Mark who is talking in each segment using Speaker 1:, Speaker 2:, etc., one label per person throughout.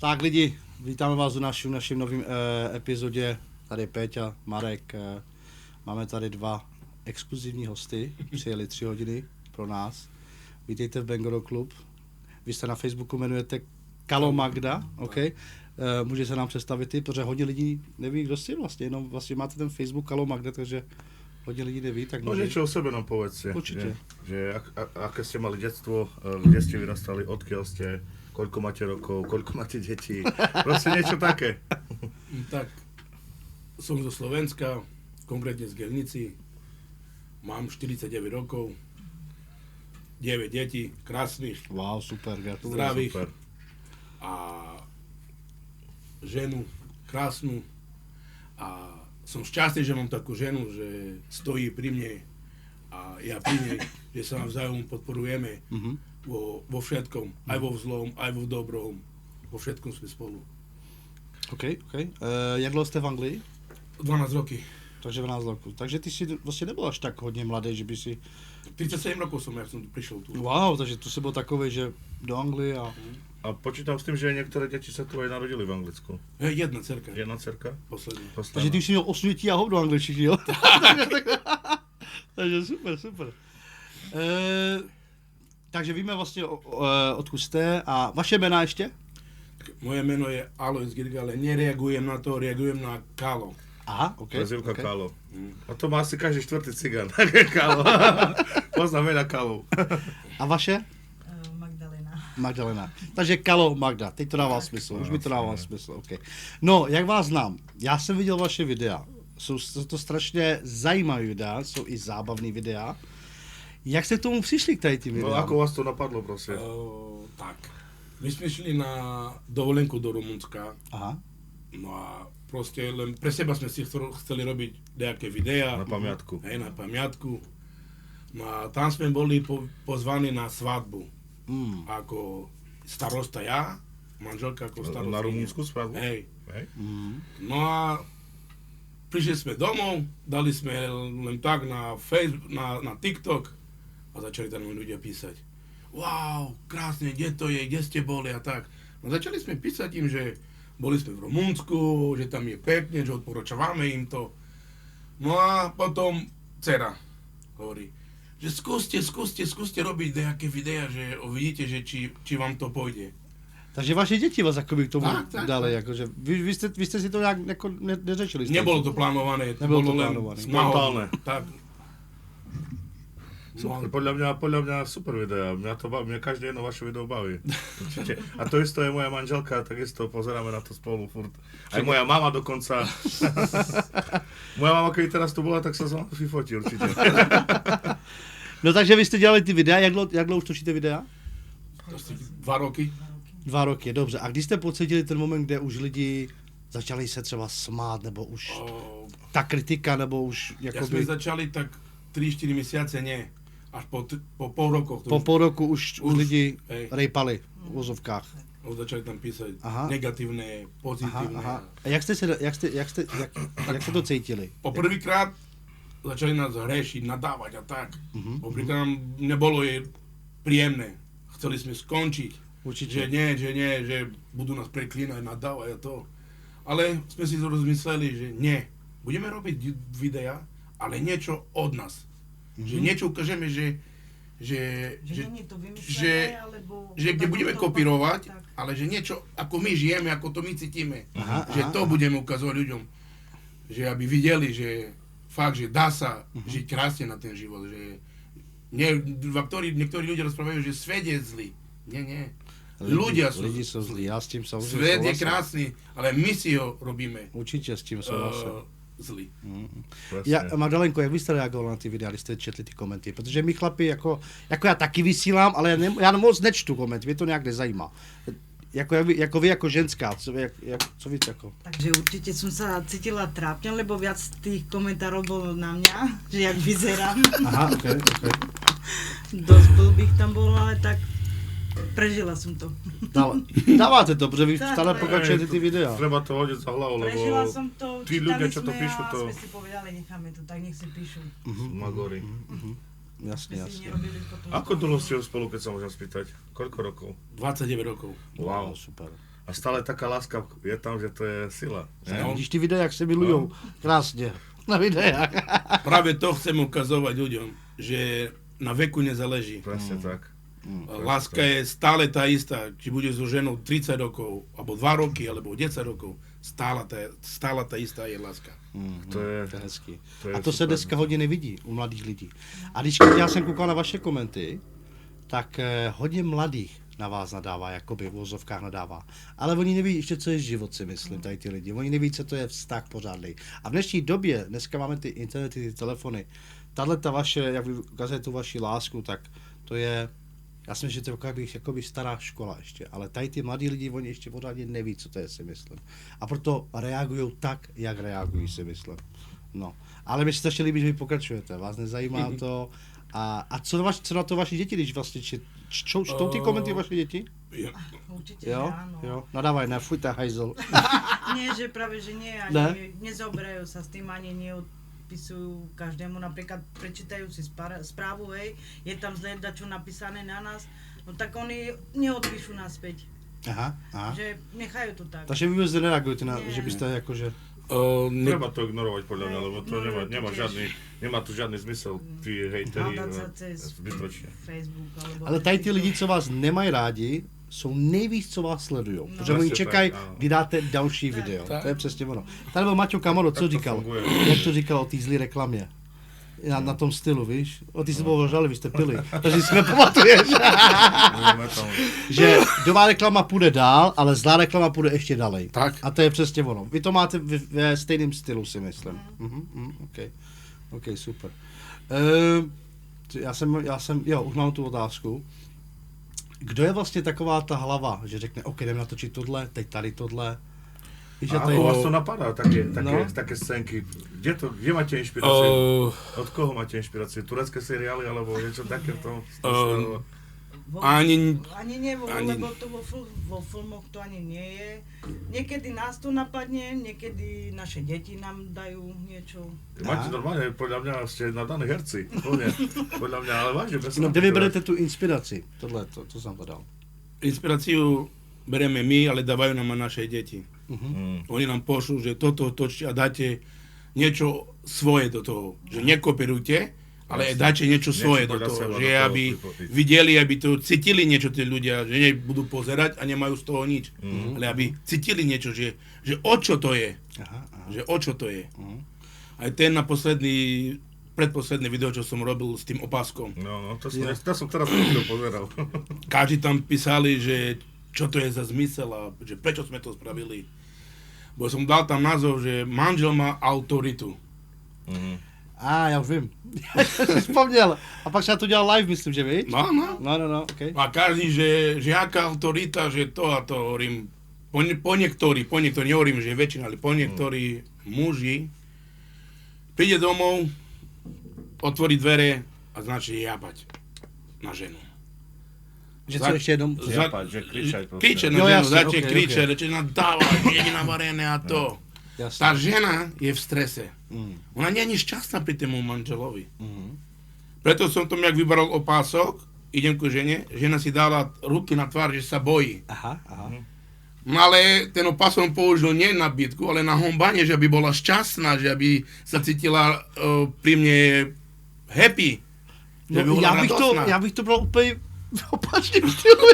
Speaker 1: Tak lidi, vítáme vás u našem novým epizodě. Tady je Péťa, Marek. Máme tady dva exkluzivní hosty. Přijeli 3 hodiny pro nás. Vítejte v Bangoro Club. Vy se na Facebooku jmenujete Kalo Magda, OK? Může se nám představit i, protože hodně lidí neví, kdo jsi vlastně, jenom vlastně máte ten Facebook Kalo Magda, takže hodně lidí neví, tak
Speaker 2: no niečo o sebe nám povedzte.
Speaker 1: Určite.
Speaker 2: Že aké ste mali detstvo, kde ste vyrastali, odkiaľ ste, koľko máte rokov, koľko máte detí, proste niečo také.
Speaker 3: Tak, som zo Slovenska, konkrétne z Gelnici, mám 49 rokov, 9 detí, krásnych,
Speaker 1: Wow, super, gratulujem.
Speaker 3: zdravých
Speaker 2: Super.
Speaker 3: a ženu krásnu a som šťastný, že mám takú ženu, že stojí pri mne a ja pri nej, že sa navzájom podporujeme vo všetkom, aj vo zlom, aj vo dobrom, vo všetkom sme spolu.
Speaker 1: OK. Jak dlouho jste v Anglii?
Speaker 3: 12 roky.
Speaker 1: Takže 12 rokov. Takže ty si vlastně nebyl až tak hodně mladý, že by si...
Speaker 3: 37 rokov som, ja som tu prišiel tu.
Speaker 1: Wow, takže tu si byl takový, že do Anglie a...
Speaker 2: A počítam s tým, že niektoré deti sa tu aj narodili v Anglicku.
Speaker 3: Jedna dcerka,
Speaker 2: Jedna dcerka?
Speaker 3: posledná.
Speaker 1: Takže ty už si měl 8 dětí a hovno angličtiny, jo? Takže super. Takže víme vlastně, odkud jste a vaše jména ještě?
Speaker 3: Moje meno je Alois Girga, ale nereagujem na to, reagujem na Kalo.
Speaker 1: Aha, OK.
Speaker 2: Prezivka
Speaker 1: okay.
Speaker 2: Kalo. A to má asi každý štvrtý cigán. Kalo. Poznám veľa Kalov.
Speaker 1: A vaše? Magdalena. Takže Kalo Magda, teď to dává smysl, už mi to dává smysl, OK. No, jak vás znám, já jsem viděl vaše videa, jsou to strašně zajímavé videa, jsou i zábavné videa. Jak jste k tomu přišli k tady tím videám?
Speaker 2: No ako vás to napadlo, prosím?
Speaker 3: Tak, my sme šli na dovolenku do Rumunska,
Speaker 1: Aha.
Speaker 3: no a proste len pre seba sme si chceli robiť nejaké videá.
Speaker 2: Na pamiatku.
Speaker 3: Hej, na pamiatku. No a tam sme boli pozvaní na svadbu. Ako starosta ja, manželka ako starosta.
Speaker 2: Na rumúnsku svadbu?
Speaker 3: Hej.
Speaker 2: Hej.
Speaker 3: No a prišli sme domov, dali sme len tak na Facebook, na TikTok a začali tam ľudia písať. Wow, krásne, kde to je, kde ste boli a tak. No začali sme písať im, že boli sme v Rumunsku, že tam je pekne, že odporúčavame im to. No a potom dcera hovorí, že skúste robiť nejaké videa, že uvidíte, že či vám to pôjde.
Speaker 1: Takže vaše děti vás jakoby k tomu
Speaker 3: Tak.
Speaker 1: dali, jakože vy jste si to nějak jako neřešili?
Speaker 3: Nebolo to plánované, to
Speaker 1: Nebolo to
Speaker 3: bolo len
Speaker 1: plánované.
Speaker 2: Spontánne.
Speaker 3: Tak.
Speaker 2: Super, podľa mňa super videa, mňa každé jedno vaše video baví. Určite. A to isto je moja manželka, takisto pozeráme na to spolu furt. Aj moja mama dokonca. Moja mama, keď teraz tu bola, tak sa s vami fotí určite.
Speaker 1: No takže vy jste dělali ty videa, jak dlouho už točíte videa?
Speaker 3: Asi 2 roky.
Speaker 1: 2 roky, dobře. A když jste pocítili ten moment, kde už lidi začali se třeba smát, nebo už ta kritika, nebo už
Speaker 3: Ja sme
Speaker 1: jakoby...
Speaker 3: začali tak 3-4 mesiace, nie. Až po pol rokoch.
Speaker 1: Po půl roku už lidi
Speaker 3: hej.
Speaker 1: rejpali v vozovkách.
Speaker 3: Začali tam písať
Speaker 1: Aha.
Speaker 3: negatívne, pozitívne.
Speaker 1: Aha. A jak jste to cítili?
Speaker 3: Poprvýkrát začali nás hrešiť, nadávať a tak. Poprvýkrát nám nebolo je príjemné. Chceli sme skončiť.
Speaker 1: Určite.
Speaker 3: Že nie, že budú nás preklínať, nadávať a to. Ale sme si rozmysleli, že nie. Budeme robiť videa, ale niečo od nás. Že niečo ukážeme, že
Speaker 4: nie je to vymyslené, alebo...
Speaker 3: že nebudeme kopírovať, ale že niečo, ako my žijeme, ako to my cítime. Že to budeme ukazovať ľuďom. Že aby videli, že fakt, že dá sa žiť krásne na ten život. Že niektorí ľudia rozprávajú, že svet je zlý. Nie.
Speaker 1: Lidi sú zlí, já s tím samozřejmě
Speaker 3: Svet je
Speaker 1: souhlasím.
Speaker 3: krásny, ale my si ho robíme
Speaker 1: Určitě s tím souhlasím.
Speaker 3: zlý.
Speaker 1: Magdalenko, jak byste reagoval na ty videa, když jste četli ty komenty? Protože my chlapi, jako já taky vysílám, ale já moc nečtu komenty, mě to nějak nezajímá. Jako vy jako ženská, co víc jako?
Speaker 4: Takže určite som sa cítila trápne, lebo viac tých komentárov bolo na mňa, že jak vyzerám.
Speaker 1: Aha, okay.
Speaker 4: Dosť blbých tam bolo, ale tak prežila som to.
Speaker 1: Dáváte to, protože vy
Speaker 4: Tak,
Speaker 1: stále
Speaker 4: ale-
Speaker 1: pokračujete ty videa.
Speaker 2: Treba to hodiť za hlavu, lebo
Speaker 4: Prežila som to,
Speaker 2: tí ľudia, čo to
Speaker 4: čítali
Speaker 2: píšu,
Speaker 4: sme
Speaker 2: to
Speaker 4: a sme si povedali, necháme to, tak nech si píšu.
Speaker 2: magori.
Speaker 1: Jasne,
Speaker 4: Sme
Speaker 1: jasne.
Speaker 4: si nerobili potom.
Speaker 2: Ako dlho ste spolu, keď sa môžem spýtať? Koľko rokov?
Speaker 3: 29 rokov.
Speaker 2: Wow.
Speaker 1: Super.
Speaker 2: A stále taká láska je tam, že to je sila. Ne?
Speaker 3: No.
Speaker 1: Vidíš ty videa, jak se milujou. Krásně. Na videách.
Speaker 3: Práve to chcem ukazovať ľuďom, že na veku nezáleží.
Speaker 2: Presne tak.
Speaker 3: Láska je stále tá istá, či bude so ženou 30 rokov, alebo 2 roky, alebo 10 rokov, stále tá istá je láska.
Speaker 2: To je
Speaker 1: hezký.
Speaker 2: to je
Speaker 1: A to se
Speaker 2: super.
Speaker 1: dneska hodně nevidí u mladých lidí. A když já jsem koukal na vaše komenty, tak hodně mladých na vás nadává, jakoby v vozovkách nadává. Ale oni neví ještě, co je život, si myslím, tady ty lidi. Oni neví, co to je vztah pořádný. A v dnešní době, dneska máme ty internety, ty telefony, tahle ta vaše, jak vy ukazujete tu vaši lásku, tak to je, já si myslím, že to je jakoby stará škola ještě, ale tady ty mladí lidi, oni ještě pořádně neví, co to je, si myslím. A proto reagují tak, jak reagují, si myslím. No, ale mi se strašně líbí, že vy pokračujete, vás nezajímá to. A co na to vaši děti, když vlastně čtou ty komenty vaše děti?
Speaker 4: Určite,
Speaker 1: Jo,
Speaker 4: áno.
Speaker 1: jo, nadávaj, ne, fuj, tá hajzel.
Speaker 4: Nie, že práve, že nie, ani
Speaker 1: Ne?
Speaker 4: nezoberajú sa s tým, ani neodpisujú každému, napríklad prečítajú si správu, hej, je tam zle dačo napísané na nás, no tak oni neodpíšu naspäť,
Speaker 1: Aha, aha.
Speaker 4: že nechajú to tak.
Speaker 1: Takže vy vůbec nereagujete na,
Speaker 4: Nie.
Speaker 1: že byste jakože...
Speaker 2: Treba to ignorovať podľa mňa, lebo to nemá tu žiadny zmysel, tí hejteri,
Speaker 4: Hádať sa cez
Speaker 2: zbytočne.
Speaker 4: Facebook alebo...
Speaker 1: Ale tady ty
Speaker 4: TikTok.
Speaker 1: lidi, co vás nemají rádi, jsou nejvíc, co vás sledujou.
Speaker 4: No.
Speaker 1: Protože oni
Speaker 2: Přesně
Speaker 1: čekají,
Speaker 2: tak, ano.
Speaker 1: kdy dáte další
Speaker 4: Tak.
Speaker 1: video.
Speaker 3: Tak.
Speaker 1: To je přesně ono. Tady byl Maťo Kamoro, co
Speaker 2: Tak to
Speaker 1: říkal?
Speaker 2: funguje.
Speaker 1: Jak to říkal o té zlé reklamě? Na tom stylu, víš? O ty se považali, vy jste pili. Takže si nepamatuješ. Že dobrá reklama půjde dál, ale zlá reklama půjde ještě dalej.
Speaker 3: Tak.
Speaker 1: A to je přesně ono. Vy to máte ve stejném stylu, si myslím. OK, super. Už mám tu otázku. Kdo je vlastně taková ta hlava, že řekne, OK, jdem natočit tohle, teď tady tohle. Víš, že
Speaker 2: A
Speaker 1: tady...
Speaker 2: u vás to napadá, také
Speaker 1: No.
Speaker 2: scénky. Kde máte inšpiráciu? Od koho máte inšpiráciu? Turecké seriály, alebo niečo také v tom?
Speaker 3: Ani
Speaker 4: lebo to vo filmoch to ani nie je. Niekedy nás to napadne, niekedy naše deti nám dajú niečo.
Speaker 2: Máte normálne, podľa mňa ste nadaní herci. Podľa mňa, ale vážne, bez
Speaker 1: No,
Speaker 2: srandy
Speaker 1: kde vy
Speaker 2: teraz.
Speaker 1: berete tu inspiraci? Tohle, to jsem to dal.
Speaker 3: Inspiráciu bereme my, ale dávajú nám aj naše deti. Oni nám pošlú, že toto točte a dáte niečo svoje do toho. Že nekopírujte, ale dáte niečo svoje do
Speaker 2: podľa
Speaker 3: toho.
Speaker 2: seba
Speaker 3: Že
Speaker 2: do toho
Speaker 3: aby
Speaker 2: pripotiť.
Speaker 3: videli, aby to cítili niečo tí ľudia, že nebudú pozerať a nemajú z toho nič. Ale aby cítili niečo, že o čo to je.
Speaker 1: Aha.
Speaker 3: Že o čo to je. Aj ten na predposledné video, čo som robil s tým opaskom.
Speaker 2: No, to som teraz pozeral.
Speaker 3: Každý tam písali, že čo to je za zmysel a že prečo sme to spravili. Bo som dal tam názov, že manžel má autoritu.
Speaker 1: Já už vím. Já jsem si vzpomněl. A pak se na to dělal live, myslím, že víš?
Speaker 3: No.
Speaker 1: No, OK.
Speaker 3: A každý, že aká autorita, že to a to hovorím. Po niektorí, nehovorím, že väčšina, ale po niektorí muži príde domov, otvorí dvere a začne jabať na ženu.
Speaker 1: Že co ještě jednou?
Speaker 2: Japať, že kričať proste.
Speaker 3: Kriče na
Speaker 1: Jo,
Speaker 3: ženu,
Speaker 1: jasne,
Speaker 3: začne
Speaker 1: ok.
Speaker 3: kričať, začne nadávať, nie navarené a to.
Speaker 1: Jasně.
Speaker 3: Tá žena je v strese.
Speaker 1: Mm.
Speaker 3: Ona nie je šťastná pri tému manželovi. Preto som tom, jak vybral opások, idem ku žene, žena si dala ruky na tvár, že sa bojí.
Speaker 1: Aha.
Speaker 3: No ale ten opások použil nie na bitku, ale na hombanie, že aby bola šťastná, že aby sa cítila pri mne happy. Že by
Speaker 1: No,
Speaker 3: bola radostná.
Speaker 1: já bych to bral úplně v opačném stylu.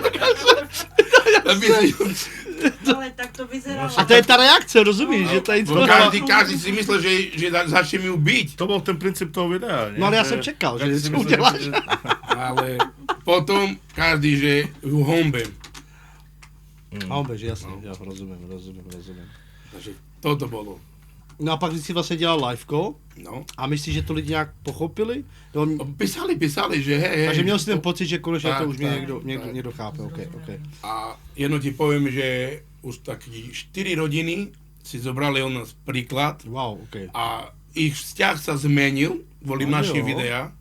Speaker 4: Ale tak to vyzeralo.
Speaker 1: A to je ta reakce, rozumíš? Že tady to...
Speaker 3: Každý si myslel, že začne mi byť.
Speaker 2: To bol ten princíp toho videa, nie?
Speaker 1: No ale já
Speaker 2: Že-
Speaker 1: jsem čekal,
Speaker 2: tak
Speaker 1: že
Speaker 2: si
Speaker 1: to
Speaker 2: myslel,
Speaker 1: uděláš.
Speaker 3: Ale potom každý, že ju hombem.
Speaker 1: Hombež, jasně, já rozumím.
Speaker 3: Takže toto bolo.
Speaker 1: No a pak si vlastně dělal liveko
Speaker 3: No.
Speaker 1: a myslíš, že to lidi nějak pochopili? No,
Speaker 3: Písali, že hej.
Speaker 1: takže měl jsi ten pocit, že konečně
Speaker 3: Tak,
Speaker 1: to už mě
Speaker 3: tak,
Speaker 1: někdo chápe, OK.
Speaker 3: A jedno ti poviem, že už tak 4 rodiny si zobrali od nás príklad
Speaker 1: Wow, OK.
Speaker 3: a ich vzťah sa zmenil kvôli
Speaker 1: No
Speaker 3: našich
Speaker 1: jo.
Speaker 3: videá,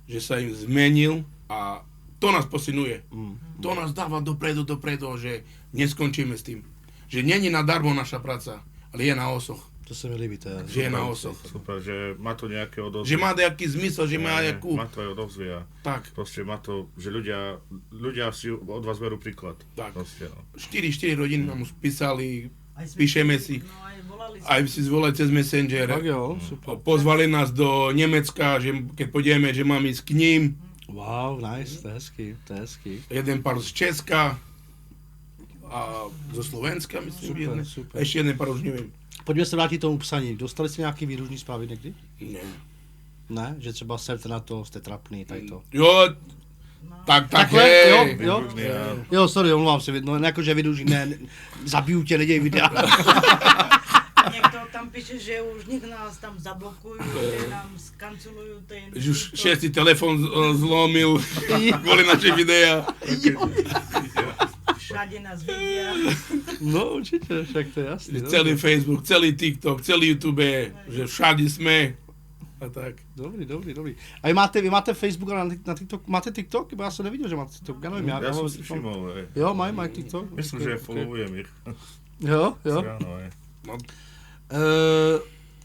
Speaker 3: že sa im zmenil a to nás posiluje.
Speaker 1: Mm.
Speaker 3: To nás dáva dopredu, že neskončíme s tým. Že není nadarmo naša práca, ale je na osoch.
Speaker 1: To se mi líbí, to je.
Speaker 3: že je na osoch.
Speaker 2: Super, že má to nejaké odozvy.
Speaker 3: Že má nejaký zmysel, že má nejakú...
Speaker 2: Má to aj odozvy a
Speaker 3: Tak,
Speaker 2: proste má to, že ľudia si od vás berú príklad.
Speaker 3: tak.
Speaker 2: Proste, no.
Speaker 3: 4 rodiny nám už písali,
Speaker 4: Aj sme
Speaker 3: píšeme
Speaker 4: si-
Speaker 3: si,
Speaker 4: No aj volali sme.
Speaker 3: aj si zvolali cez Messenger.
Speaker 1: Tak jo, super.
Speaker 3: Pozvali nás do Nemecka, že keď pôjdeme, že mám ísť k ním.
Speaker 1: Wow, nice, to je hezký, to je hezký.
Speaker 3: Jeden pár z Česka a zo Slovenska, myslím,
Speaker 1: Super,
Speaker 3: jeden.
Speaker 1: super.
Speaker 3: Ešte jeden pár už neviem.
Speaker 1: Pojďme se vrátit k tomu psaní. Dostali jste nějaký výružní zprávy někdy?
Speaker 3: Ne.
Speaker 1: Ne? Že třeba serte na to, jste trapný, tady to.
Speaker 3: Jo, tak
Speaker 1: Takhle?
Speaker 3: hej.
Speaker 1: Jo?
Speaker 2: Výružný a-
Speaker 1: Jo, sorry, omlouvám se, no jakože výružní, ne, zabiju tě, neděj videa.
Speaker 4: Niekto tam píše, že už nech nás tam zablokujú, že nám skancelujú ten...
Speaker 3: Že už šiestý telefon zlomil kvôli naše videa.
Speaker 4: Všade nás vidia.
Speaker 1: No určitě, však to je jasný.
Speaker 3: Celý Facebook, celý TikTok, celý YouTube, že všade sme. A tak.
Speaker 1: Dobrý. A vy máte Facebook a na TikTok, máte TikTok? Bo já jsem neviděl, že máte TikTok, já nevím.
Speaker 2: Ja som si všimol, hej.
Speaker 1: Jo, mají TikTok?
Speaker 2: Myslím, že followujem ich.
Speaker 1: Jo.
Speaker 2: Áno, hej.
Speaker 3: No,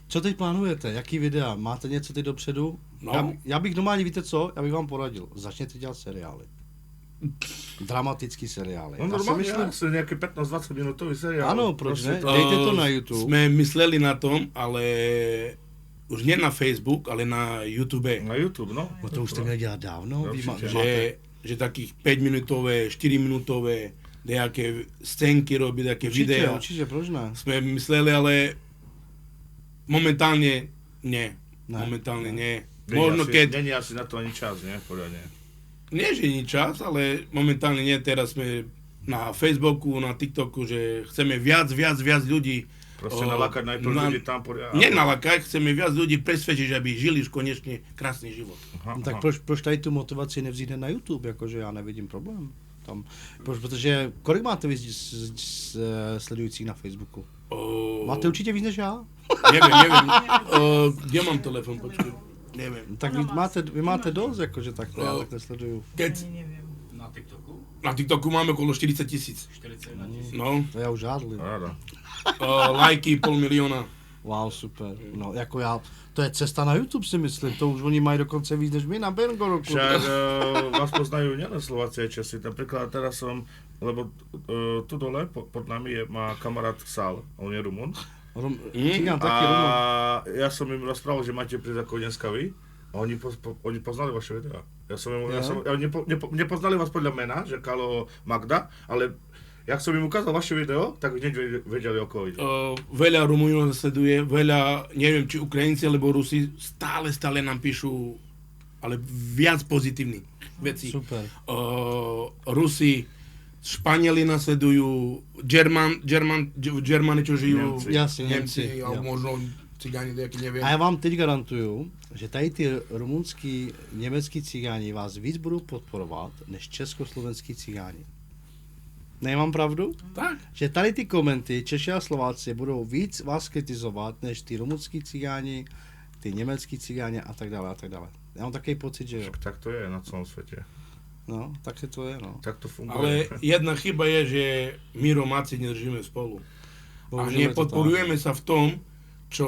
Speaker 1: Co teď plánujete? Jaký videa? Máte něco teď dopředu?
Speaker 3: No.
Speaker 1: Já bych normálně, víte co? Já bych vám poradil. Začněte dělat seriály. Dramatický seriály.
Speaker 2: No
Speaker 1: Já si
Speaker 2: normálne,
Speaker 1: myslím,
Speaker 2: asi nejaký 15-20 minútový seriál.
Speaker 1: Ano, proč
Speaker 2: Proste
Speaker 1: ne?
Speaker 2: to-
Speaker 1: Dejte to na YouTube.
Speaker 3: Sme mysleli na tom, ale už nie na Facebook, ale na YouTube.
Speaker 2: Na YouTube, no.
Speaker 1: No to už jste měli dělat dávno. Vy
Speaker 2: Určitě.
Speaker 3: Že takých 5-minútové, 4-minútové nejaké scénky robiť, nejaké videa.
Speaker 1: Určitě, proč ne?
Speaker 3: Sme mysleli, ale momentálne nie.
Speaker 1: Ne.
Speaker 3: Momentálne nie.
Speaker 2: Není
Speaker 3: Možno
Speaker 2: asi-
Speaker 3: keď...
Speaker 2: Není asi na to ani čas, nie? Podľa nie.
Speaker 3: Nie, že nie čas, ale momentálne nie. Teraz sme na Facebooku, na TikToku, že chceme viac ľudí.
Speaker 2: Proste nalákať najprv ľudí tam poriadne.
Speaker 3: Nenalakať, chceme viac ľudí presvedčiť, aby žili už konečne krásny život.
Speaker 1: No, tak proč tady tu motivaci nevzít na YouTube, jakože já nevidím problém. Tam, protože kolik máte vy sledujících na Facebooku? Máte určitě víc než já?
Speaker 3: Neviem. Kde mám telefon, počkej. Neviem.
Speaker 1: Tak vy máte dost, jakože takhle, já takhle sleduju.
Speaker 3: Keď
Speaker 4: Ani neviem.
Speaker 5: Na TikToku?
Speaker 3: na TikToku máme okolo 40 000.
Speaker 5: 41 000.
Speaker 3: No,
Speaker 1: To já už žádli.
Speaker 2: Ráda.
Speaker 3: lajky 500 000.
Speaker 1: Wow, super. No, jako já, to je cesta na YouTube si myslím, to už oni mají dokonce víc než my na Bangoroku.
Speaker 2: Však vás poznajú nielen Slováci aj Česi. Napríklad teraz som, lebo tu dole pod nami má kamarát Sal, on je Rumun.
Speaker 1: Cigán taky
Speaker 2: A
Speaker 1: Rumun.
Speaker 2: ja som im rozprával, že máte prísť ako dneska vy. A oni poznali vaše videá. Nepoznali vás podľa mena, že Kalo Magda, ale jak som im ukázal vaše video, tak hneď vedeli, o koho ide.
Speaker 3: Veľa Rumunov sleduje, veľa, neviem či Ukrajinci alebo Rusi, stále nám píšu, ale viac pozitívnych vecí.
Speaker 1: Super.
Speaker 3: Rusi, Španieli nasledujú, Germani, čo žijú,
Speaker 2: Nemci.
Speaker 1: Jasne,
Speaker 3: Nemci,
Speaker 1: Nemci,
Speaker 3: alebo
Speaker 1: jo.
Speaker 3: možno Cigáni, nejaký neviem.
Speaker 1: A já vám teď garantuju, že tady ty rumunský, německý cigáni vás víc budou podporovat, než československý cigáni. Nemám pravdu?
Speaker 3: Tak,
Speaker 1: Že tady ty komenty Češi a Slováci budou víc vás kritizovat, než ty rumunský cigáni, ty německý cigáni a tak dále a tak dále. Já mám takový pocit, že jo.
Speaker 2: Však tak to je na celom svete.
Speaker 1: No, tak si to je, no.
Speaker 2: Tak to funguje.
Speaker 3: ale jedna chyba je, že my Romáci nedržíme spolu. A
Speaker 1: Bohužel je to
Speaker 3: nepodporujeme sa v tom, čo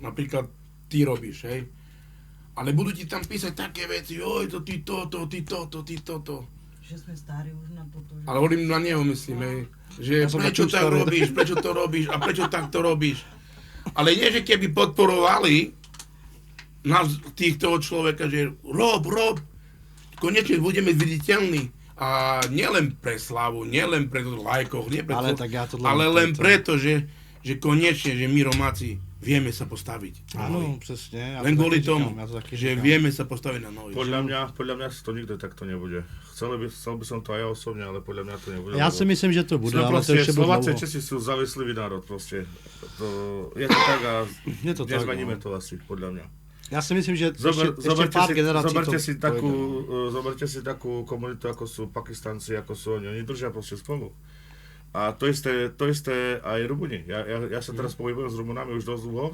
Speaker 3: napríklad ty robíš, hej. Ale budú ti tam písať také veci, oj, to ty toto.
Speaker 4: Že sme starí už na toto. Že...
Speaker 3: Ale hovorím na neho, myslím, hej. Že
Speaker 1: Ja som
Speaker 3: prečo
Speaker 1: taký
Speaker 3: tak
Speaker 1: starý.
Speaker 3: robíš, prečo to robíš a prečo takto robíš. Ale nie, že keby podporovali nás, týchto človeka, že rob, konečne budeme viditeľní. A nielen pre slavu, nielen pre lajkoch, nie pre
Speaker 1: Ale
Speaker 3: to,
Speaker 1: tak ja to
Speaker 3: ale len
Speaker 1: to-
Speaker 3: preto, že konečne, že my Romáci vieme sa postaviť. na
Speaker 1: Ano,
Speaker 3: nohy.
Speaker 1: přesně. Já
Speaker 3: Len
Speaker 1: to
Speaker 3: kvôli
Speaker 1: taky
Speaker 3: tomu,
Speaker 1: říkám, já to taky
Speaker 3: že
Speaker 1: říkám.
Speaker 3: vieme sa postaviť na nohy.
Speaker 2: Podľa mňa to nikdy takto nebude. Chcel by som to aj ja osobne, ale podľa mňa to nebude.
Speaker 1: Já
Speaker 2: lebo
Speaker 1: si myslím, že to bude,
Speaker 2: sme
Speaker 1: ale to
Speaker 2: proste,
Speaker 1: ještě bude
Speaker 2: Slováci a
Speaker 1: dlouho.
Speaker 2: Česi sú závislivý národ proste. Je to tak a
Speaker 1: Je to tak,
Speaker 2: nezmeníme
Speaker 1: no.
Speaker 2: to asi, podľa mňa.
Speaker 1: Já si myslím, že ještě pár generací
Speaker 2: Zoberte si takú komunitu, ako sú Pakistanci, ako sú oni. Oni držia proste spolu. A to isté aj Rumuni. Ja sa teraz pohybujem s Rumunami už dosť dlho,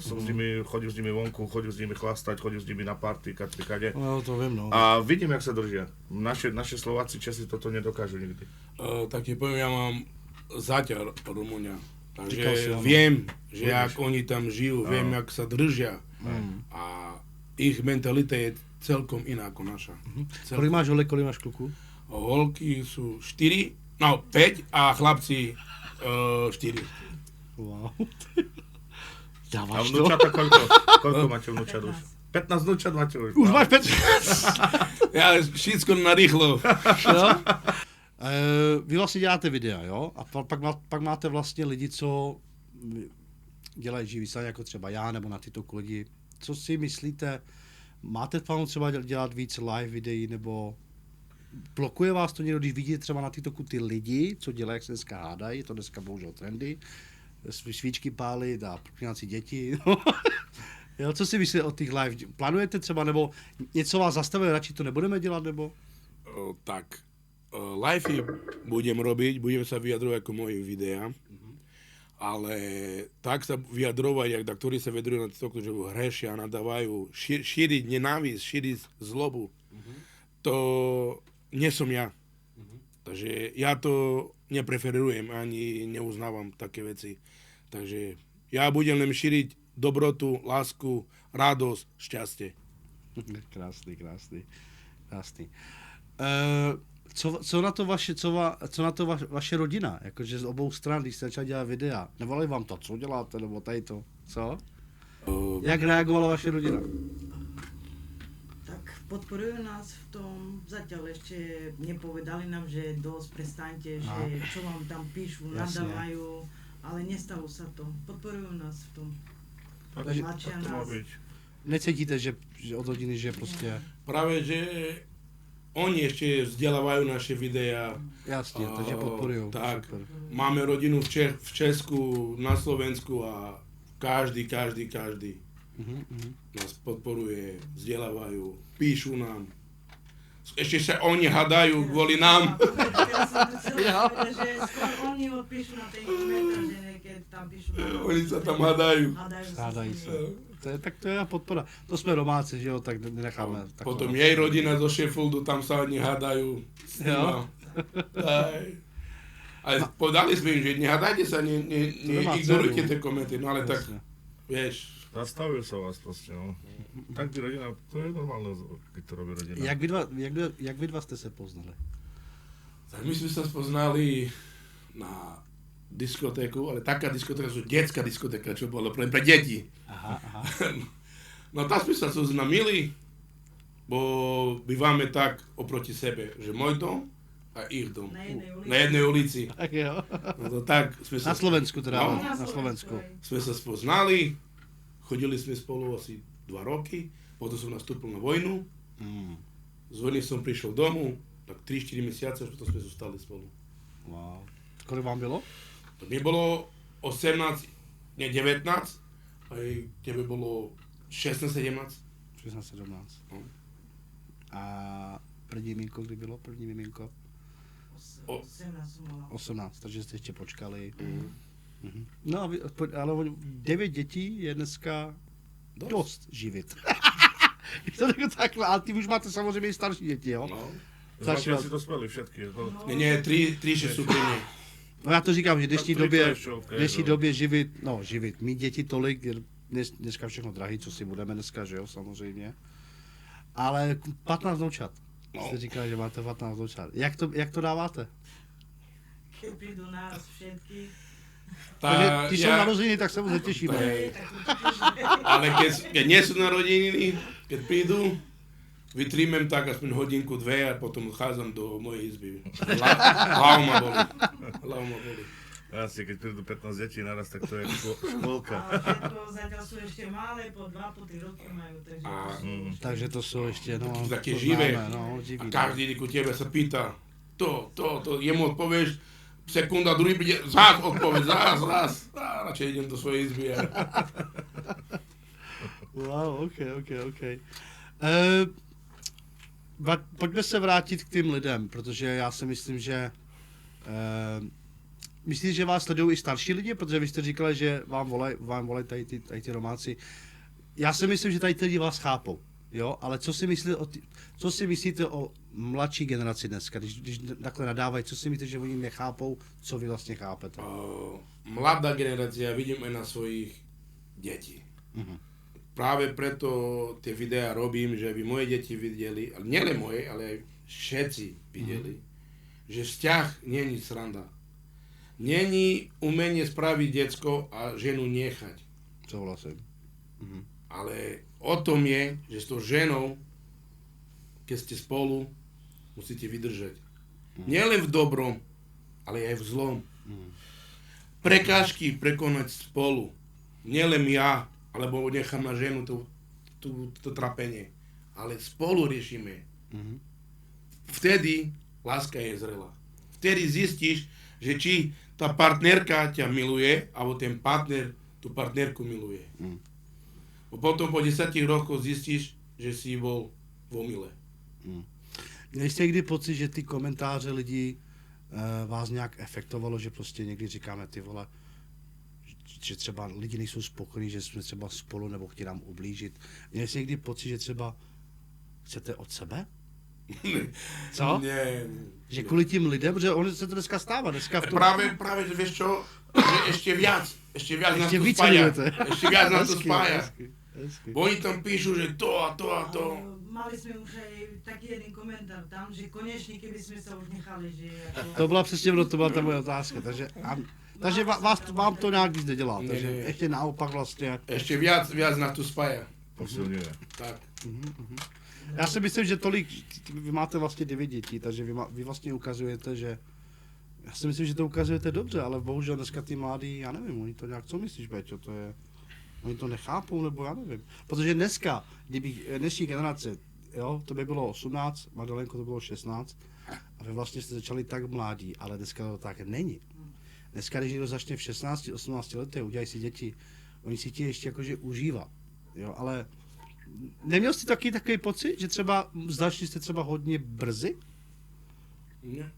Speaker 2: chodím s nimi vonku, chodím s nimi chlastať, chodím s nimi na party, kade.
Speaker 1: No, to vím, no.
Speaker 2: A vidím, jak sa držia. Naši Slováci, Česi toto nedokážu nikdy.
Speaker 3: Tak ti poviem, ja mám zatiaľ Rumuňa.
Speaker 1: Říkal si,
Speaker 3: Takže
Speaker 1: ano.
Speaker 3: viem, že jak oni tam žijú, viem, jak sa držia. A ich mentalita je celkom iná ako naša.
Speaker 1: Kolik máš holek, kolik máš kluků?
Speaker 3: Holky sú 4, no 5 a chlapci 4.
Speaker 1: Wow.
Speaker 2: A
Speaker 1: Dáváš to?
Speaker 2: vnúčata koľko máte vnúčat už? 15 vnúčat máte už.
Speaker 1: Už máš 5.
Speaker 3: Ja všetko narýchlo.
Speaker 1: Jo? Vy vlastně děláte videa, jo? A pak máte vlastně lidi, co dělají živý vysílání, jako třeba já, nebo na tyto lidi. Co si myslíte, máte v plánu třeba dělat víc live videí, nebo blokuje vás to někdo, když vidíte třeba na TikToku ty lidi, co dělají, jak se dneska hádají, je to dneska bohužel trendy, svíčky pálit a propínat si děti. Jo, co si myslíte o těch live? Plánujete třeba, nebo něco vás zastavuje, radši to nebudeme dělat, nebo?
Speaker 3: Tak, livey budem robiť, budem sa vyjadrovať ako moje videá, ale tak sa vyjadrovať, jak ktorí sa vyjadrujú na TikToku, že hrešia, nadávajú, šíriť nenávisť, šíriť zlobu, to nie som ja. Takže ja to nepreferujem, ani neuznávam také veci. Takže ja budem len šíriť dobrotu, lásku, radosť, šťastie.
Speaker 1: Krásný. Co na to vaše rodina? Jakože z obou stran, když jste začali dělat videa. Nevolali vám to, co děláte, nebo tady to, co? Jak reagovala vaše rodina?
Speaker 4: Tak podporujú nás v tom, zatiaľ ešte nepovedali nám, že dosť, prestaňte, že čo vám tam píšu,
Speaker 1: Jasne.
Speaker 4: nadávajú, ale nestalo sa to. Podporujú nás v tom.
Speaker 2: Tak
Speaker 4: Tlačia
Speaker 2: to má
Speaker 4: nás.
Speaker 2: byť.
Speaker 1: Necítíte, že od rodiny, že prostě...
Speaker 3: Práve, že oni ešte vzdelávajú naše videá.
Speaker 1: Jasně, takže podporujou.
Speaker 3: Tak,
Speaker 1: Super.
Speaker 3: máme rodinu v Česku, na Slovensku a každý nás podporuje, vzdelávajú, píšu nám. Ešte sa oni hadajú kvôli nám.
Speaker 4: Ja som chcela povedať, že skôr oni odpíšu na ten komentár, že keď tam píšu...
Speaker 3: Oni sa tam hadajú.
Speaker 1: Hádají se. Tak to je podpora. To jsme domáci, že jo, tak nenecháme.
Speaker 3: Potom jej rodina zo Sheffieldu, tam sa oni hadajú.
Speaker 1: Jo?
Speaker 3: Ale povedali sme im, že nehadajte sa,
Speaker 1: nemá
Speaker 3: ignorujte
Speaker 1: cenu.
Speaker 3: tie komenty, no ale tak,
Speaker 1: Jasne.
Speaker 3: vieš,
Speaker 2: Zastavujú sa vás proste, no. Tak by rodina, to je normálne, keď to robí rodina.
Speaker 1: Jak vy dva jste se poznali?
Speaker 3: tak my sme sa spoznali na diskotéku, ale taká diskotéka, že detská diskotéka, čo bolo pre deti.
Speaker 1: Aha.
Speaker 3: No tam sme sa zoznamili, bo bývame tak oproti sebe, že môj dom a ich dom. Na jednej ulici.
Speaker 1: Tak jo.
Speaker 3: No to tak sme sa,
Speaker 1: Na Slovensku teda,
Speaker 3: No.
Speaker 1: na Slovensku.
Speaker 3: sme sa spoznali, chodili sme spolu asi 2 roky, potom som nastúpil na vojnu, z vojny som prišiel domu, tak 3-4 mesiace, už potom sme zostali spolu.
Speaker 1: Wow. Kolik vám bylo?
Speaker 3: To mi bolo 18, nie 19, aj tebe bolo 16-17.
Speaker 1: 16, 17.
Speaker 3: No.
Speaker 1: A první miminko, kdy bylo první miminko? 18, takže jste ještě počkali. Mhm. No, a ale 9 dětí je dneska dost živit. Je to jako takhle, ale ty už máte samozřejmě i starší děti, jo?
Speaker 3: No.
Speaker 2: Zatiaľ si to speli všetky.
Speaker 3: Nie, 3 sú pri mne.
Speaker 1: No já to říkám, že v dnešní
Speaker 2: Tak
Speaker 1: době,
Speaker 2: to je okay, no.
Speaker 1: době živit, mít děti tolik, je dneska všechno drahý, co si budeme dneska, že jo, samozřejmě. Ale 15 vnoučat.
Speaker 3: No.
Speaker 1: Jste říkali, že máte 15 vnoučat. Jak to dáváte?
Speaker 4: Keď prídu nás všetky,
Speaker 1: Takže když jsou narozeniny, tak se moc netěšíme.
Speaker 3: Ale keď nie sú narodeniny, keď prídu, vytrímem tak aspoň hodinku, 2 a potom odchádzam do mojej izby. Hlavu ma boli.
Speaker 2: Asi, keď prídu 15 detí naraz, tak to je škôlka.
Speaker 4: ale všetko zatiaľ sú ešte malé, po 2, po 3 roky majú, takže
Speaker 3: A,
Speaker 4: to sú...
Speaker 1: Takže to jsou ještě, no,
Speaker 3: také
Speaker 1: to
Speaker 3: živé.
Speaker 1: známe, no,
Speaker 3: A
Speaker 1: živí.
Speaker 3: každý ku tebe sa pýta, to, jemu odpovieš, sekunda, druhý príde, zás odpoveď, zás. A radšej idem do svojej izby.
Speaker 1: Wow, ok. Pojďme se vrátit k tým lidem, protože já si myslím, že myslíš, že vás sledují i starší lidi, protože vy jste říkali, že vám volají tady ty domácí. Já si myslím, že tady ty lidi vás chápou. Jo, ale co si myslíte o mladší generaci dneska, když takhle nadávají, co si myslíte, že oni nechápou, co vy vlastně chápete?
Speaker 3: Mladá generácia, vidím aj na svojich detí. Práve preto tie videá robím, že by moje deti videli, ale nielen moje, ale aj všetci videli, že vzťah není sranda. Není umenie spraviť decko a ženu nechať.
Speaker 1: Souhlasím.
Speaker 3: Ale o tom je, že s tou ženou, keď ste spolu, musíte vydržať. Nielen v dobrom, ale aj v zlom. Prekážky prekonať spolu. Nielen ja, alebo nechám na ženu to trapenie. Ale spolu riešime. Vtedy láska je zrelá. Vtedy zistíš, že či tá partnerka ťa miluje, alebo ten partner tú partnerku miluje. Potom po 10 rokoch zistíš, že si bol v omyle.
Speaker 1: Měli jste někdy pocit, že ty komentáře lidí vás nějak efektovalo, že prostě někdy říkáme ty vole, že třeba lidi nejsou spokojení, že jsme třeba spolu nebo chtějí nám ublížit. Měli jste někdy pocit, že třeba chcete od sebe? Co?
Speaker 3: Nie.
Speaker 1: Že kvůli tím lidem, protože ono se to dneska stává. Dneska v tom...
Speaker 3: Práve, že vieš čo, že ešte viac nás
Speaker 1: Ešte
Speaker 3: to
Speaker 1: víc
Speaker 3: spája.
Speaker 1: milujete.
Speaker 3: Ešte viac nás to
Speaker 1: Hezky,
Speaker 3: spája.
Speaker 1: hezky.
Speaker 3: Bo oni tam píšu, že to a to a to.
Speaker 4: Mali jsme už aj taký jeden komentár tam, že konečně, keby jsme se už nechali, že jako...
Speaker 1: To byla přesně to byla ta moje otázka. Takže vám to nějak víc nedělá.
Speaker 3: Ne,
Speaker 1: Takže
Speaker 3: ne.
Speaker 1: ještě naopak vlastně.
Speaker 3: Ešte viac nás to spája.
Speaker 2: Posilňuje.
Speaker 3: Tak.
Speaker 1: Já si myslím, že vy máte vlastně 9 dětí, takže vy vlastně ukazujete, že já si myslím, že to ukazujete dobře, ale bohužel dneska ty mladí, já nevím, oni to nějak, co myslíš, Beťo, oni to nechápou, nebo já nevím. Protože dneska, dnešní generace, jo, to by bylo 18, Magdalenko to bylo 16, a vy vlastně jste začali tak mládí, ale dneska to tak není. Dneska, když někdo začne v 16, 18 letech, udělají si děti, oni si chtějí ještě jakože užívat, jo, ale neměl jsi takový pocit, že třeba začali jste třeba hodně brzy?
Speaker 3: Nie.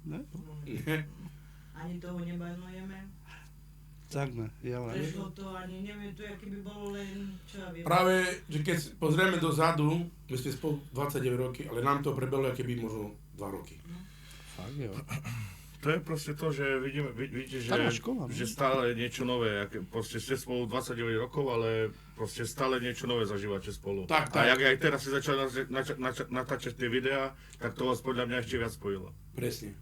Speaker 1: Ne?
Speaker 3: Nie.
Speaker 4: Ani toho nebanujeme.
Speaker 1: Tak ne, jo, ne.
Speaker 4: Prešlo to ani, neviem to, aký by bolo len, čo ja viem.
Speaker 3: Práve, že keď pozrieme dozadu, my sme spolu 29 roky, ale nám to prebehlo, aké by možno 2 roky.
Speaker 1: Fakt jo.
Speaker 2: To je proste to, že vidíte, že,
Speaker 1: Stará škola, no.
Speaker 2: že stále niečo nové, proste ste spolu 29 rokov, ale proste stále niečo nové zažívate spolu.
Speaker 3: Tak,
Speaker 2: A
Speaker 3: tak.
Speaker 2: jak aj teraz si začali natáčať tie videá, tak to vás podľa mňa ešte viac spojilo.
Speaker 3: Presne.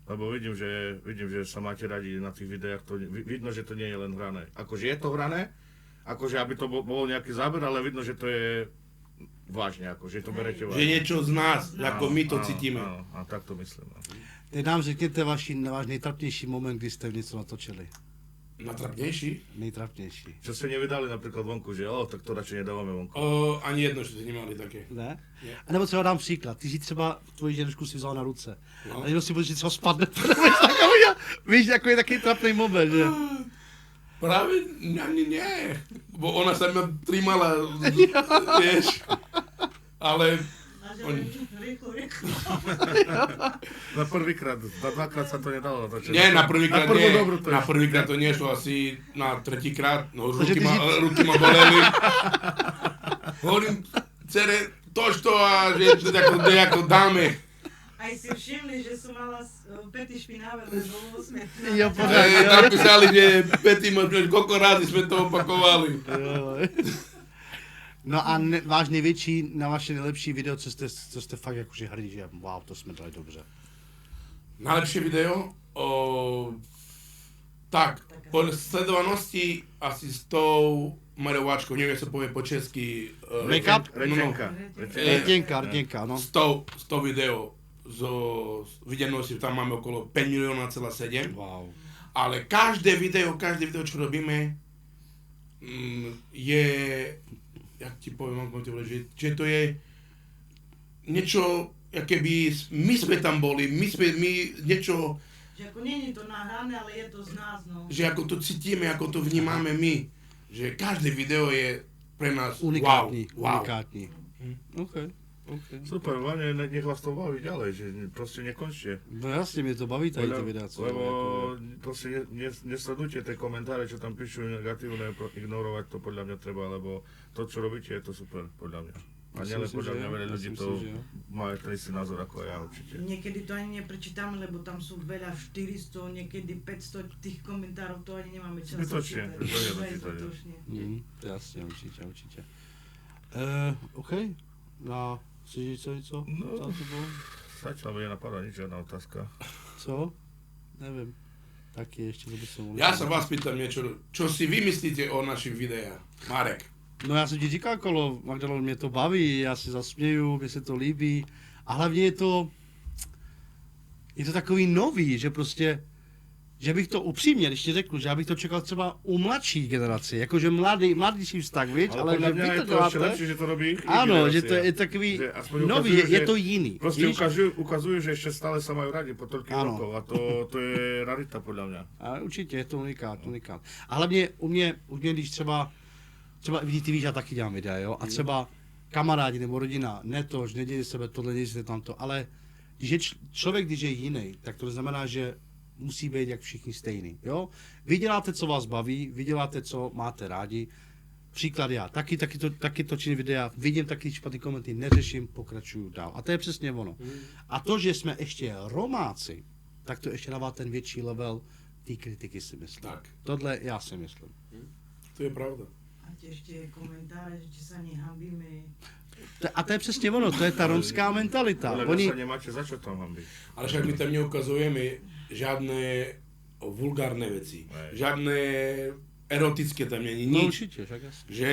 Speaker 2: Lebo vidím, že sa máte radi na tých videách, vidno, že to nie je len hrané. Akože je to hrané, akože aby to bol nejaký záber, ale vidno, že to je vážne, akože to berete vážne.
Speaker 3: Že niečo z nás, ako my to cítime.
Speaker 2: Áno, a tak to myslím.
Speaker 1: Teď nám řekněte váš nejtrapnější moment, kdy jste něco natočili.
Speaker 3: Natrapnejší?
Speaker 1: Nejtrapnější.
Speaker 2: Čo ste nevydali napríklad vonku, že tak to radšej nedávame vonku.
Speaker 3: Ani jedno, že ste nemali také.
Speaker 1: Ne?
Speaker 3: Ne.
Speaker 1: A nebo třeba dám příklad. Ty jsi třeba tvoji ženšku si vzal na ruce.
Speaker 3: No.
Speaker 1: A jenom si budeš, že třeba spadne. Víš, jako je takový trapný moment, že?
Speaker 3: Práve ani nie. Bo ona sa ma trímala, vieš. Ale
Speaker 4: Rýchlo.
Speaker 2: Na prvýkrát, na dvakrát sa to nedalo natočiť.
Speaker 3: nie, na prvýkrát
Speaker 2: na prvú
Speaker 3: nie.
Speaker 2: dobrú to
Speaker 3: Na
Speaker 2: je.
Speaker 3: prvýkrát to nešlo, asi na tretíkrát. No už
Speaker 1: Takže
Speaker 3: ruky ma boleli. Hovorím, cere, tož to a že to ako dáme.
Speaker 4: Aj si všimli, že som mala pety špinavé, lebo bolo smetné.
Speaker 1: Jo, pořád.
Speaker 3: Napísali, že Pety, koľko rázy sme to opakovali.
Speaker 1: No a váš největší, na vaše nejlepší video, co jste fakt jakože hrdí, že wow, to jsme dali dobře.
Speaker 3: Najlepšie video? Tak, po sledovanosti asi s tou maľováčkou, neviem, sa povie po česky.
Speaker 1: Make-up?
Speaker 2: Rečenka.
Speaker 1: Rtěnka, no.
Speaker 3: S tou video zo videnosti, tam máme okolo 5 milióna celá 7.
Speaker 1: Wow.
Speaker 3: Ale každé video, čo robíme, je, jak ti poviem, že to je niečo, keby my sme tam boli, my niečo,
Speaker 4: Že ako nie je to nahrané, ale je to z nás, no.
Speaker 3: že ako to cítime, ako to vnímame my. Že každé video je pre nás
Speaker 1: Unikátní,
Speaker 3: wow.
Speaker 1: unikátní. OK. Okay.
Speaker 2: Super, hlavne nech vás to baví ďalej, že proste nekončte.
Speaker 1: No jasne, mi to baví tady tie videá.
Speaker 2: Lebo proste nesledujte tie komentáre, čo tam píšu negatívne, ignorovať to podľa mňa treba, lebo to, čo robíte, je to super, podľa mňa. A nielen podľa mňa veľa ľudí to má ten istý názor ako ja určite.
Speaker 4: Niekedy to ani neprečítame, lebo tam sú veľa 400, niekedy 500 tých komentárov, to ani nemáme čas
Speaker 2: Zbytočne,
Speaker 4: čítať.
Speaker 1: Jasne, určite. OK, no, chceš něco?
Speaker 2: No, zatiaľ mi nenapadá nič, žiadna otázka.
Speaker 1: Co? Neviem. Taky ešte, že by som mohol...
Speaker 3: Ja sa vás pýtam niečo, čo si vy myslíte o našich videách? Marek.
Speaker 1: No já jsem ti říkal, Kolo, Magdaleno, mě to baví, já si zasměju, mně se to líbí. A hlavně je to takový nový, že prostě, že bych to upřímně, když ti řeknu, že já bych to čekal třeba u mladší generace, jakože mladý si vztah, víš, ale že vy to děláte.
Speaker 2: Lepší, že to robí
Speaker 1: Ano, že to je takový nový, je to jiný.
Speaker 2: Prostě ukazujú, že ešte stále sa majú radi po toľkých rokov a to je rarita podľa mňa.
Speaker 1: A určitě, je to unikát. A hlavně u mě, když třeba ty víš, já taky dělám videa, jo, a třeba kamarádi nebo rodina, nedělí sebe tohle, nedělí se tamto, ale když je člověk, když je jiný, tak to znamená, že musí být jak všichni stejný, jo. Vy děláte, co vás baví, vy děláte, co máte rádi. Příklad já, taky točím videa, vidím taky špatný komenty, neřeším, pokračuju dál. A to je přesně ono. A to, že jsme ještě Romáci, tak to ještě dává ten větší level té kritiky, si myslím.
Speaker 3: Tak.
Speaker 1: Tohle já si myslím.
Speaker 3: To je pravda.
Speaker 4: A ešte komentáre, že či sa nehambíme.
Speaker 1: A to je přesně ono, to je ta romská mentalita.
Speaker 2: Lebo sa nemáte za čo tam hambiť.
Speaker 3: Ale však my tam neukazujeme žiadne vulgárne veci. Žiadne erotické tam není
Speaker 1: No
Speaker 3: nič.
Speaker 1: určitě, však jasně.
Speaker 3: Že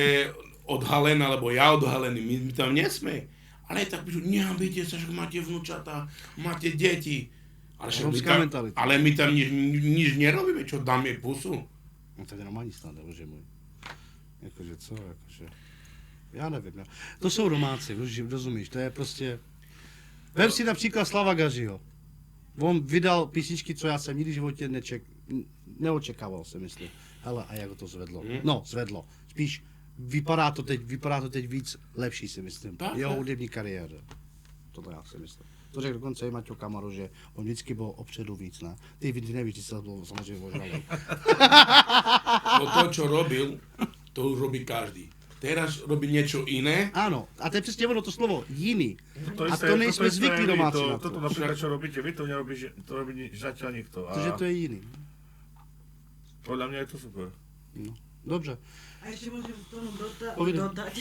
Speaker 3: odhalená, alebo ja odhalený, my tam nesme. Ale tak píšu, nehambíte sa, že máte vnúčata, máte deti. Ale,
Speaker 1: Romská mentalita.
Speaker 3: ale my tam nič nerobíme, čo dáme pusu.
Speaker 1: No to je normální snad, bože můj. Jakože co, jakože... Já nevím, no. To jsou Romáci, rozumíš, to je prostě... Vem si například Slava Gaziho. On vydal písničky, co já jsem nikdy v životě neočekával, si myslím. Hele, a jak ho to zvedlo? No, zvedlo. Spíš vypadá to teď víc lepší, si myslím.
Speaker 3: Tak,
Speaker 1: Jeho
Speaker 3: tak.
Speaker 1: hudební kariéra. Tohle já si myslím. To řekl dokonce i Maťo Kamaru, že on vždycky byl opředu víc, ne? Ty nevíš, ty se byl samozřejmě ožralý.
Speaker 3: No to, čo robil, to už robí každý. Teraz robí niečo iné.
Speaker 1: Ano, a to je přesně ono, to slovo jiný. A
Speaker 2: isté-
Speaker 1: to nejsme
Speaker 2: isté
Speaker 1: zvyklí
Speaker 2: vy,
Speaker 1: domáci na
Speaker 2: Toto
Speaker 1: to.
Speaker 2: napríklad, čo robíte vy, to nerobí, to robí zatiaľ nikto. A
Speaker 1: Protože to je jiný.
Speaker 2: podľa mňa je to super.
Speaker 1: No, dobře.
Speaker 4: A ešte môžem k tomu
Speaker 1: Povídej.
Speaker 4: dodať.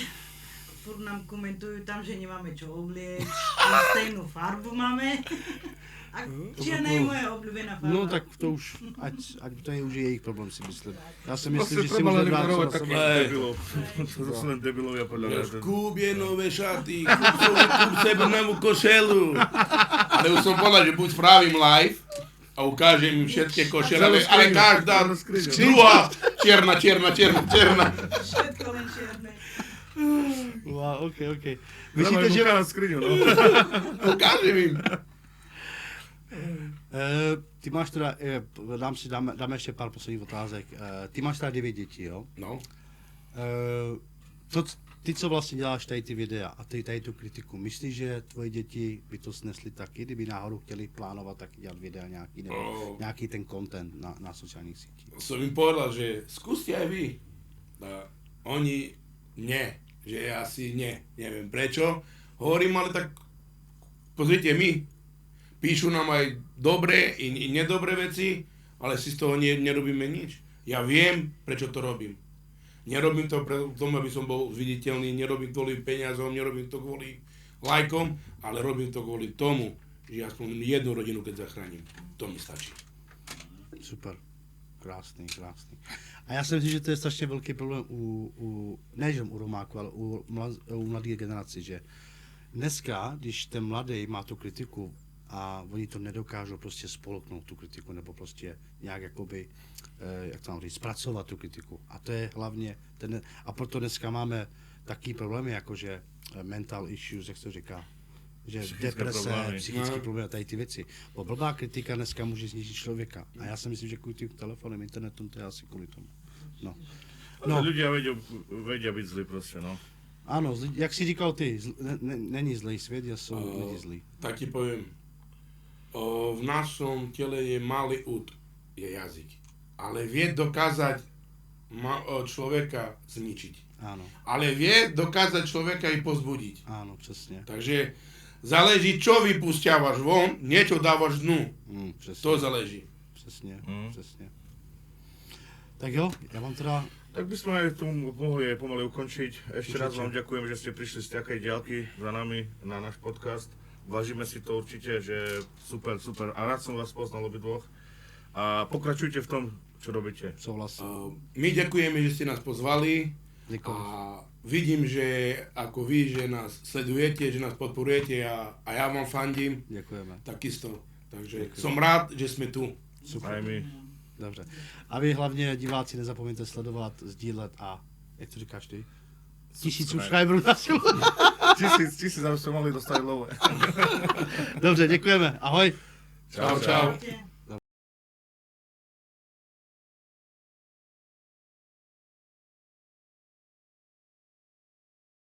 Speaker 4: Furt nám komentujú tam, že nemáme čo obliecť, a stejnú farbu máme. A čierna je moja obľúbená farba.
Speaker 1: No tak to už, ať to je už jejich problém, si myslím. Já si myslím,
Speaker 2: Proste
Speaker 1: že si
Speaker 2: treba
Speaker 1: může
Speaker 2: len
Speaker 1: brát
Speaker 2: ignorovať
Speaker 1: co na
Speaker 2: takých
Speaker 1: sebe.
Speaker 2: debilov. To sú len debilovia podľa mňa.
Speaker 3: Kúp je nové šaty, kúp sebe novú košelu. Ale už som povedal, že buď spravím live a ukážem im všetky košele, ale každá druhá čierna.
Speaker 4: Všetko len čierne.
Speaker 1: Wow, OK.
Speaker 2: Treba
Speaker 1: Myslíte,
Speaker 2: im
Speaker 1: že...
Speaker 2: ukázať skriňu, no.
Speaker 3: Ukážem im.
Speaker 1: Ty máš teda, dáme ještě pár posledních otázek. Ty máš teda 9 dětí, jo?
Speaker 3: No,
Speaker 1: Ty, co vlastně děláš tady ty videa a tady tu kritiku, myslíš, že tvoje děti by to snesly taky, kdyby náhodou chtěli plánovat taky dělat videa nějaký, nebo nějaký ten content na sociálních sítích?
Speaker 3: som im povedal, že skúste aj vy. A oni nie, že asi nie, neviem prečo. Hovorím, ale tak pozrite my, píšu nám aj dobré i nedobré veci, ale si z toho nerobíme nič. Ja viem, prečo to robím. Nerobím to pre tomu, aby som bol viditeľný, nerobím to kvôli peniazom, nerobím to kvôli lajkom, ale robím to kvôli tomu, že aspoň jednu rodinu, keď zachránim. To mi stačí.
Speaker 1: Super. Krásný. A já si myslím, že to je strašně velký problém nejenom u Romáku, ale u mladé generace, že dneska, když ten mladý má tu kritiku a oni to nedokážou prostě spolknout tu kritiku, nebo prostě nějak jakoby, jak to mám říct, zpracovat tu kritiku. A to je hlavně, a proto dneska máme taký problémy, jakože mental issues, jak se to říká, že deprese, psychické problémy a tady ty věci. Bo blbá kritika dneska může zničit člověka. A já si myslím, že kvůli tím telefonem, internetom, to je asi kvůli tomu. No.
Speaker 2: No. Ľudia vedia byť zlí proste, no.
Speaker 1: Ano, jak jsi říkal ty, není zlej svět, jsou lidi zlí.
Speaker 3: Tak ti poviem, v našom tele je malý úd, je jazyk. Ale vie dokázať človeka zničiť.
Speaker 1: Ano,
Speaker 3: Ale vie dokázať človeka i pozbudiť.
Speaker 1: ano, přesně.
Speaker 3: Takže záleží, čo vypúšťavaš von, niečo dávaš dnu.
Speaker 1: Přesně,
Speaker 3: To záleží.
Speaker 1: přesně, přesně. Tak jo, já vám teda...
Speaker 2: Tak by sme aj tu mohli pomaly ukončiť. Ešte raz
Speaker 1: Určite.
Speaker 2: vám ďakujem, že ste prišli z takej diaľky za nami na náš podcast. Vážime si to určite, že super, super. A rád som vás poznal obidvoch. A pokračujte v tom, čo robíte.
Speaker 1: Souhlasím.
Speaker 3: My ďakujeme, že ste nás pozvali
Speaker 1: Děkuji.
Speaker 3: a vidím, že ako vy, že nás sledujete, že nás podporujete a ja vám fandím
Speaker 1: Děkujeme.
Speaker 3: takisto. Takže som rád, že sme tu.
Speaker 2: Aj my.
Speaker 1: Dobře. A vy hlavně, diváci, nezapomeňte sledovat, sdílet a, jak to říkáš ty? 1000 subscriberů na silu.
Speaker 2: 1000, aby sme mohli dostať love.
Speaker 1: Dobře, děkujeme. Ahoj.
Speaker 3: Čau, čau.
Speaker 4: Ahojte.